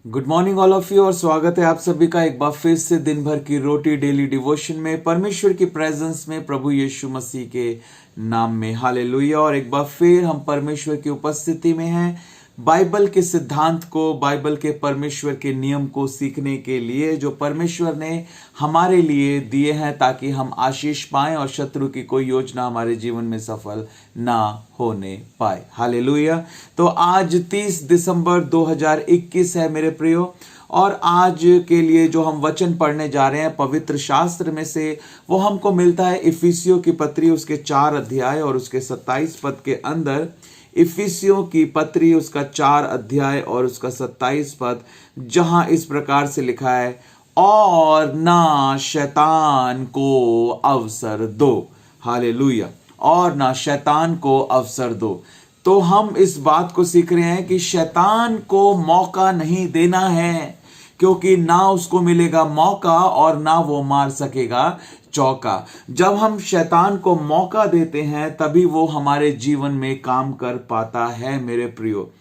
Good morning all of you और स्वागत है आप सभी का एक बार फिर से दिन भर की रोटी डेली डिवोशन में परमेश्वर की प्रेजेंस में प्रभु यीशु मसीह के नाम में हालेलुया। और एक बार फिर हम परमेश्वर की उपस्थिति में हैं बाइबल के सिद्धांत को, बाइबल के परमेश्वर के नियम को सीखने के लिए जो परमेश्वर ने हमारे लिए दिए हैं ताकि हम आशीष पाएं और शत्रु की कोई योजना हमारे जीवन में सफल ना होने पाए। हालेलुया। तो आज 30 दिसंबर 2021 है मेरे प्रियो, और आज के लिए जो हम वचन पढ़ने जा रहे हैं पवित्र शास्त्र में से वो हमको मिलता है इफिसियों की पत्री उसके 4 अध्याय और उसके 27 पद के अंदर। इफिसियों की पत्री उसका 4 अध्याय और उसका 27 पद, जहां इस प्रकार से लिखा है, और ना शैतान को अवसर दो। हालेलुया। और ना शैतान को अवसर दो। तो हम इस बात को सीख रहे हैं कि शैतान को मौका नहीं देना है, क्योंकि ना उसको मिलेगा मौका और ना वो मार सकेगा चौका। जब हम शैतान को मौका देते हैं तभी वो हमारे जीवन में काम कर पाता है मेरे प्रियो।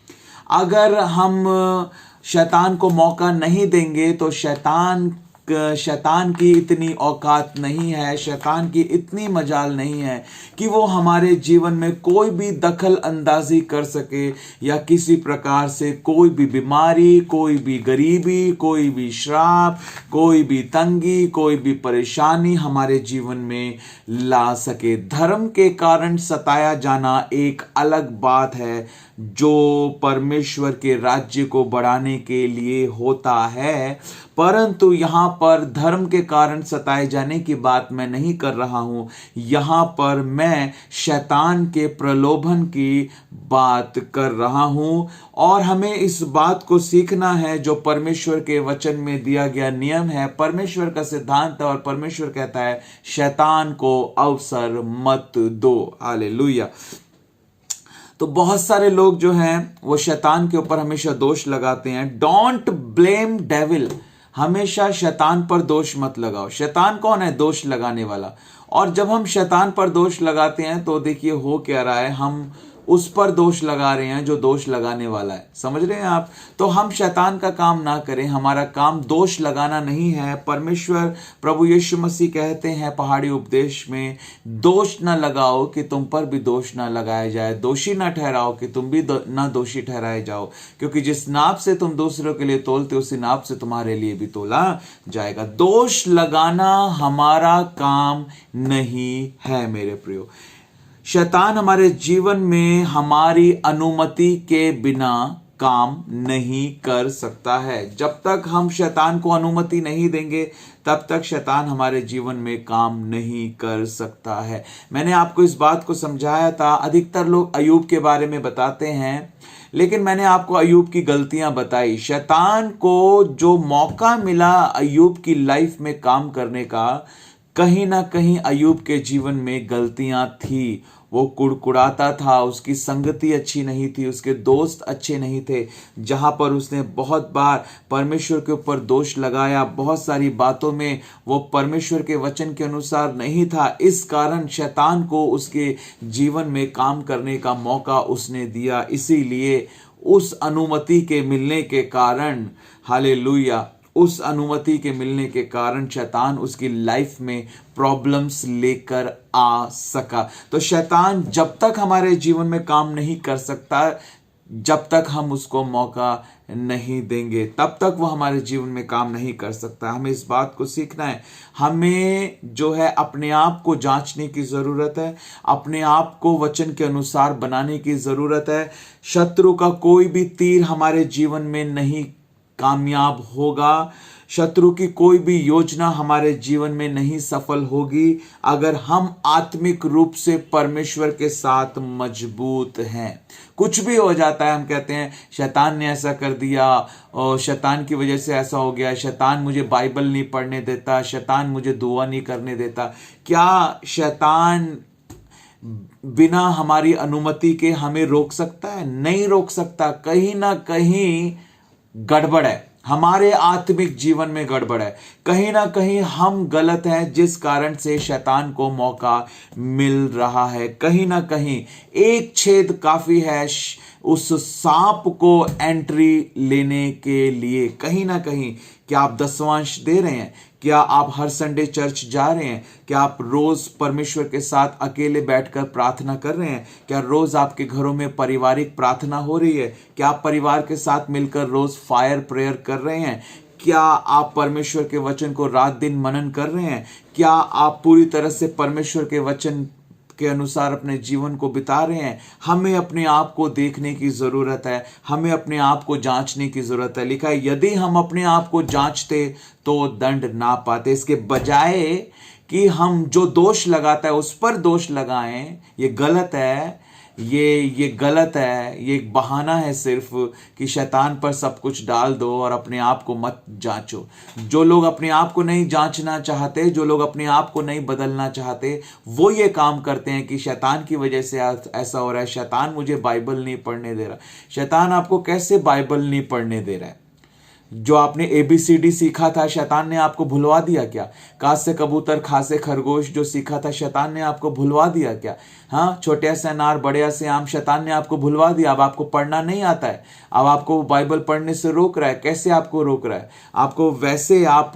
अगर हम शैतान को मौका नहीं देंगे तो शैतान की इतनी औकात नहीं है, शैतान की इतनी मजाल नहीं है कि वो हमारे जीवन में कोई भी दखल अंदाजी कर सके या किसी प्रकार से कोई भी बीमारी, कोई भी गरीबी, कोई भी श्राप, कोई भी तंगी, कोई भी परेशानी हमारे जीवन में ला सके। धर्म के कारण सताया जाना एक अलग बात है जो परमेश्वर के राज्य को बढ़ाने के लिए होता है, परंतु यहां पर धर्म के कारण सताए जाने की बात मैं नहीं कर रहा हूं। यहां पर मैं शैतान के प्रलोभन की बात कर रहा हूं। और हमें इस बात को सीखना है जो परमेश्वर के वचन में दिया गया नियम है, परमेश्वर का सिद्धांत है, और परमेश्वर कहता है शैतान को अवसर मत दो। हालेलुया। तो बहुत सारे लोग जो हैं वो शैतान के ऊपर हमेशा दोष लगाते हैं। Don't blame devil. हमेशा शैतान पर दोष मत लगाओ। शैतान कौन है? दोष लगाने वाला। और जब हम शैतान पर दोष लगाते हैं तो देखिए हो क्या रहा है, हम उस पर दोष लगा रहे हैं जो दोष लगाने वाला है। समझ रहे हैं आप? तो हम शैतान का काम ना करें। हमारा काम दोष लगाना नहीं है। परमेश्वर प्रभु यीशु मसीह कहते हैं पहाड़ी उपदेश में, दोष ना लगाओ कि तुम पर भी दोष ना लगाया जाए, दोषी ना ठहराओ कि तुम भी ना दोषी ठहराए जाओ, क्योंकि जिस नाप से तुम दूसरों के लिए तोलते उसी नाप से तुम्हारे लिए भी तोला जाएगा। दोष लगाना हमारा काम नहीं है मेरे प्रियो। शैतान हमारे जीवन में हमारी अनुमति के बिना काम नहीं कर सकता है। जब तक हम शैतान को अनुमति नहीं देंगे तब तक शैतान हमारे जीवन में काम नहीं कर सकता है। मैंने आपको इस बात को समझाया था। अधिकतर लोग अय्यूब के बारे में बताते हैं, लेकिन मैंने आपको अय्यूब की गलतियां बताई। शैतान को जो मौका मिला अय्यूब की लाइफ में काम करने का, कहीं ना कहीं अय्यूब के जीवन में गलतियां थी। वो कुड़कुड़ाता था, उसकी संगति अच्छी नहीं थी, उसके दोस्त अच्छे नहीं थे, जहां पर उसने बहुत बार परमेश्वर के ऊपर दोष लगाया। बहुत सारी बातों में वो परमेश्वर के वचन के अनुसार नहीं था। इस कारण शैतान को उसके जीवन में काम करने का मौका उसने दिया। इसीलिए उस अनुमति के मिलने के कारण, हालेलुया, उस अनुमति के मिलने के कारण शैतान उसकी लाइफ में प्रॉब्लम्स लेकर आ सका। तो शैतान जब तक हमारे जीवन में काम नहीं कर सकता, जब तक हम उसको मौका नहीं देंगे, तब तक वो हमारे जीवन में काम नहीं कर सकता। हमें इस बात को सीखना है। हमें जो है अपने आप को जांचने की जरूरत है, अपने आप को वचन के अनुसार बनाने की जरूरत है। शत्रु का कोई भी तीर हमारे जीवन में नहीं कामयाब होगा। शत्रु की कोई भी योजना हमारे जीवन में नहीं सफल होगी अगर हम आत्मिक रूप से परमेश्वर के साथ मजबूत हैं। कुछ भी हो जाता है, हम कहते हैं शैतान ने ऐसा कर दिया और शैतान की वजह से ऐसा हो गया, शैतान मुझे बाइबल नहीं पढ़ने देता, शैतान मुझे दुआ नहीं करने देता। क्या शैतान बिना हमारी अनुमति के हमें रोक सकता है? नहीं रोक सकता। कहीं ना कहीं गड़बड़ है, हमारे आत्मिक जीवन में गड़बड़ है। कहीं ना कहीं हम गलत हैं, जिस कारण से शैतान को मौका मिल रहा है। कहीं ना कहीं एक छेद काफी है उस सांप को एंट्री लेने के लिए। कहीं ना कहीं क्या आप दसवांश दे रहे हैं? क्या आप हर संडे चर्च जा रहे हैं? क्या आप रोज परमेश्वर के साथ अकेले बैठकर प्रार्थना कर रहे हैं? क्या रोज आपके घरों में पारिवारिक प्रार्थना हो रही है? क्या आप परिवार के साथ मिलकर रोज फायर प्रेयर कर रहे हैं? क्या आप परमेश्वर के वचन को रात दिन मनन कर रहे हैं? क्या आप पूरी तरह से परमेश्वर के वचन के अनुसार अपने जीवन को बिता रहे हैं? हमें अपने आप को देखने की जरूरत है, हमें अपने आप को जांचने की जरूरत है। लिखा है यदि हम अपने आप को जांचते तो दंड ना पाते। इसके बजाय कि हम जो दोष लगाता है उस पर दोष लगाएं, ये गलत है। ये गलत है। ये एक बहाना है सिर्फ कि शैतान पर सब कुछ डाल दो और अपने आप को मत जांचो। जो लोग अपने आप को नहीं जांचना चाहते, जो लोग अपने आप को नहीं बदलना चाहते, वो ये काम करते हैं कि शैतान की वजह से ऐसा हो रहा है, शैतान मुझे बाइबल नहीं पढ़ने दे रहा। शैतान आपको कैसे बाइबल नहीं पढ़ने दे रहा है? जो आपने ABCD सीखा था, शैतान ने आपको भुलवा दिया क्या? का से कबूतर, खा से खरगोश जो सीखा था, शैतान ने आपको भुलवा दिया क्या? हाँ, छोटे से अनार बड़े से आम, शैतान ने आपको भुलवा दिया। अब आपको पढ़ना नहीं आता है, अब आपको बाइबल पढ़ने से रोक रहा है। कैसे आपको रोक रहा है? आपको वैसे आप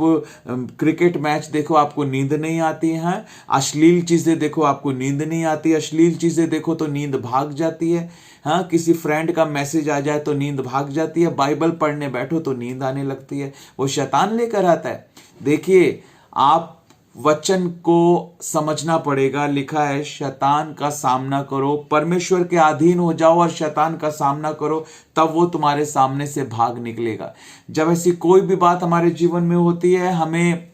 क्रिकेट मैच देखो, आपको नींद नहीं आती है। अश्लील चीजें देखो, आपको नींद नहीं आती। अश्लील चीजें देखो तो नींद भाग जाती है। हाँ, किसी फ्रेंड का मैसेज आ जाए तो नींद भाग जाती है। बाइबल पढ़ने बैठो तो नींद आने लगती है। वो शैतान लेकर आता है। देखिए, आप वचन को समझना पड़ेगा। लिखा है शैतान का सामना करो, परमेश्वर के अधीन हो जाओ और शैतान का सामना करो, तब वो तुम्हारे सामने से भाग निकलेगा। जब ऐसी कोई भी बात हमारे जीवन में होती है, हमें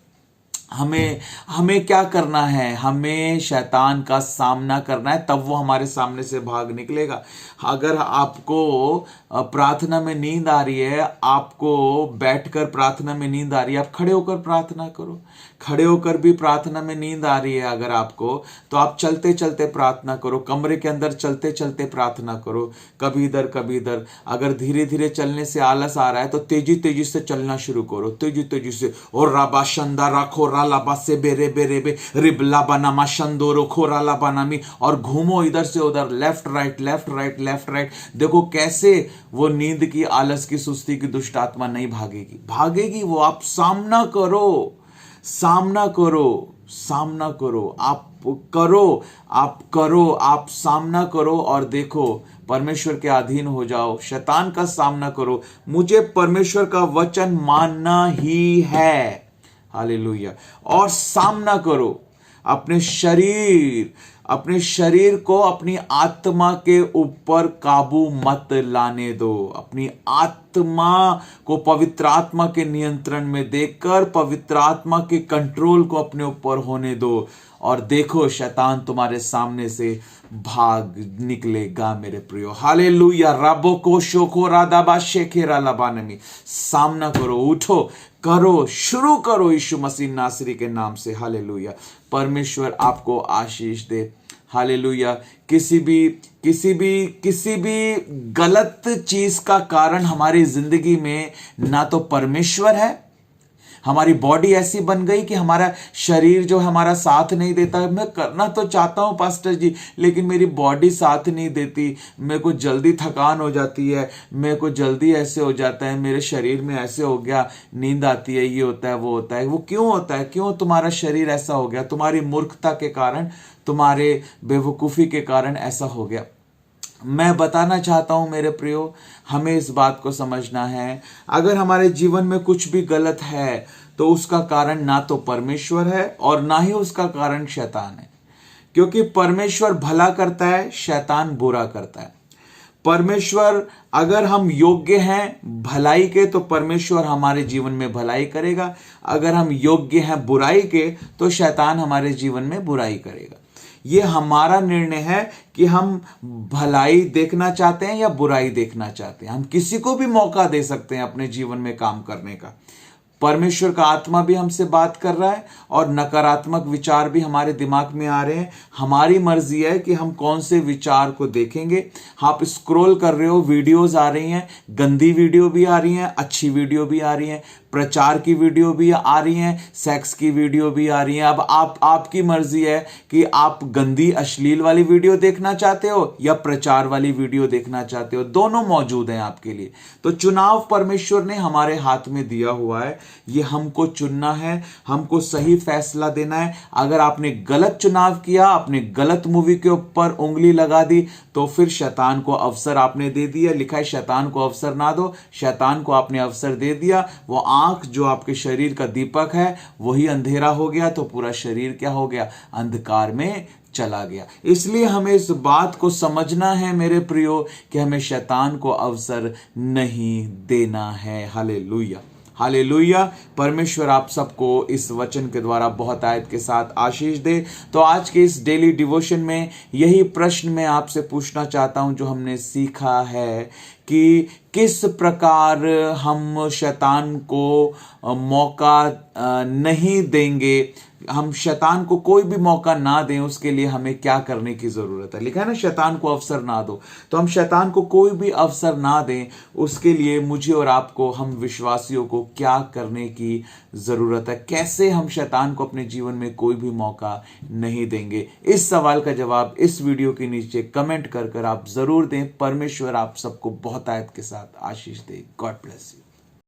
क्या करना है? हमें शैतान का सामना करना है, तब वो हमारे सामने से भाग निकलेगा। अगर आपको प्रार्थना में नींद आ रही है, आपको बैठकर प्रार्थना में नींद आ रही है, आप खड़े होकर प्रार्थना करो। खड़े होकर भी प्रार्थना में नींद आ रही है अगर आपको, तो आप चलते चलते प्रार्थना करो। कमरे के अंदर चलते चलते प्रार्थना करो, कभी इधर कभी इधर। अगर धीरे धीरे चलने से आलस आ रहा है तो तेजी तेजी से चलना शुरू करो, तेजी तेजी से। और राबा शंदा राखो रालाबा से बेरे बेरे बे रिबला बनामा शंदोरो खोरा ला बनामी, और घूमो इधर से उधर, left right left right left right. देखो कैसे वो नींद की, आलस की, सुस्ती की दुष्ट आत्मा नहीं भागेगी। भागेगी वो। आप सामना करो, सामना करो, सामना करो। आप करो, आप सामना करो और देखो, परमेश्वर के अधीन हो जाओ, शैतान का सामना करो। मुझे परमेश्वर का वचन मानना ही है, हालेलुया। और सामना करो। अपने शरीर को अपनी आत्मा के ऊपर काबू मत लाने दो। अपनी आत्मा को पवित्र आत्मा के नियंत्रण में देकर पवित्र आत्मा के कंट्रोल को अपने ऊपर होने दो, और देखो शैतान तुम्हारे सामने से भाग निकलेगा मेरे प्रियो। हालेलुया। रबो को शोको रादाबा शेखेरा लबानमी। सामना करो, उठो, करो, शुरू करो यीशु मसीह नासरी के नाम से। हालेलुया। परमेश्वर आपको आशीष दे। हालेलुया। किसी भी गलत चीज का कारण हमारी जिंदगी में ना तो परमेश्वर है। हमारी बॉडी ऐसी बन गई कि हमारा शरीर जो हमारा साथ नहीं देता। मैं करना तो चाहता हूं पास्टर जी, लेकिन मेरी बॉडी साथ नहीं देती। मेरे को जल्दी थकान हो जाती है, मेरे को जल्दी ऐसे हो जाता है, मेरे शरीर में ऐसे हो गया, नींद आती है, ये होता है, वो होता है। वो क्यों होता है? क्यों तुम्हारा शरीर ऐसा हो गया? तुम्हारी मूर्खता के कारण, तुम्हारे बेवकूफ़ी के कारण ऐसा हो गया। मैं बताना चाहता हूं मेरे प्रियो, हमें इस बात को समझना है, अगर हमारे जीवन में कुछ भी गलत है तो उसका कारण ना तो परमेश्वर है और ना ही उसका कारण शैतान है। क्योंकि परमेश्वर भला करता है, शैतान बुरा करता है। परमेश्वर, अगर हम योग्य हैं भलाई के तो परमेश्वर हमारे जीवन में भलाई करेगा। अगर हम योग्य हैं बुराई के तो शैतान हमारे जीवन में बुराई करेगा। ये हमारा निर्णय है कि हम भलाई देखना चाहते हैं या बुराई देखना चाहते हैं। हम किसी को भी मौका दे सकते हैं अपने जीवन में काम करने का। परमेश्वर का आत्मा भी हमसे बात कर रहा है और नकारात्मक विचार भी हमारे दिमाग में आ रहे हैं। हमारी मर्जी है कि हम कौन से विचार को देखेंगे। आप स्क्रॉल कर रहे हो, वीडियोस आ रही हैं, गंदी वीडियो भी आ रही हैं, अच्छी वीडियो भी आ रही हैं। प्रचार की वीडियो भी आ रही हैं, सेक्स की वीडियो भी आ रही हैं। अब आपकी मर्जी है कि आप गंदी अश्लील वाली वीडियो देखना चाहते हो या प्रचार वाली वीडियो देखना चाहते हो, दोनों मौजूद हैं आपके लिए। तो चुनाव परमेश्वर ने हमारे हाथ में दिया हुआ है, ये हमको चुनना है, हमको सही फैसला देना है। अगर आपने गलत चुनाव किया, आपने गलत मूवी के ऊपर उंगली लगा दी, तो फिर शैतान को अवसर आपने दे दिया। लिखा है शैतान को अवसर ना दो, शैतान को आपने अवसर दे दिया। वो आंख जो आपके शरीर का दीपक है वही अंधेरा हो गया, तो पूरा शरीर क्या हो गया? अंधकार में चला गया। इसलिए हमें इस बात को समझना है मेरे प्रियो कि हमें शैतान को अवसर नहीं देना है। Hallelujah, hallelujah. परमेश्वर आप सबको इस वचन के द्वारा बहुत आयत के साथ आशीष दे। तो आज के इस डेली डिवोशन में यही प्रश्न मैं आपसे पूछना चाहता हूं जो हमने सीखा है कि किस प्रकार हम शैतान को मौका नहीं देंगे, हम शैतान को कोई भी मौका ना दें, उसके लिए हमें क्या करने की जरूरत है। लिखा है ना शैतान को अवसर ना दो, तो हम शैतान को कोई भी अवसर ना दें, उसके लिए मुझे और आपको, हम विश्वासियों को क्या करने की जरूरत है, कैसे हम शैतान को अपने जीवन में कोई भी मौका नहीं देंगे। इस सवाल का जवाब इस वीडियो के नीचे कमेंट कर आप जरूर दें। परमेश्वर आप सबको बहुत आयत के साथ आशीष दे। God bless you.